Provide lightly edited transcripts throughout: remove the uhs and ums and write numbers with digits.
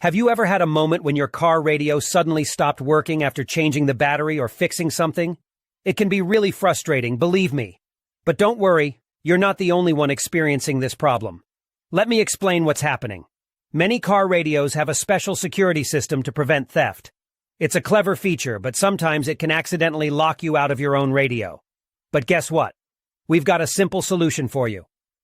Have you ever had a moment when your car radio suddenly stopped working after changing the battery or fixing something? It can be really frustrating, believe me. But don't worry, you're not the only one experiencing this problem. Let me explain what's happening. Many car radios have a special security system to prevent theft. It's a clever feature, but sometimes it can accidentally lock you out of your own radio. But guess what? We've got a simple solution for you.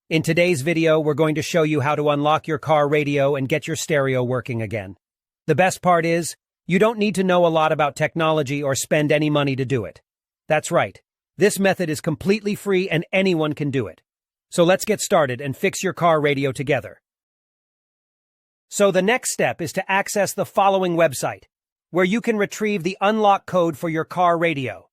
In today's video, we're going to show you how to unlock your car radio and get your stereo working again. The best part is, you don't need to know a lot about technology or spend any money to do it. That's right. This method is completely free and anyone can do it. So let's get started and fix your car radio together. So the next step is to access the following website, where you can retrieve the unlock code for your car radio.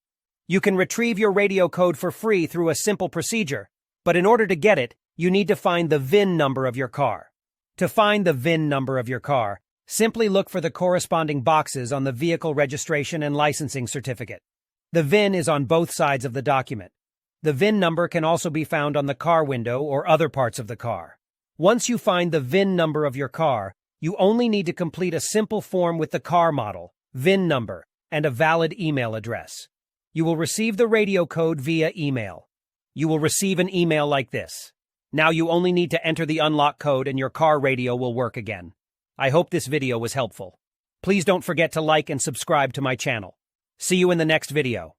You can retrieve your radio code for free through a simple procedure, but in order to get it, you need to find the VIN number of your car. To find the VIN number of your car, simply look for the corresponding boxes on the vehicle registration and licensing certificate. The VIN is on both sides of the document. The VIN number can also be found on the car window or other parts of the car. Once you find the VIN number of your car, you only need to complete a simple form with the car model, VIN number, and a valid email address. You will receive the radio code via email. You will receive an email like this. Now you only need to enter the unlock code and your car radio will work again. I hope this video was helpful. Please don't forget to like and subscribe to my channel. See you in the next video.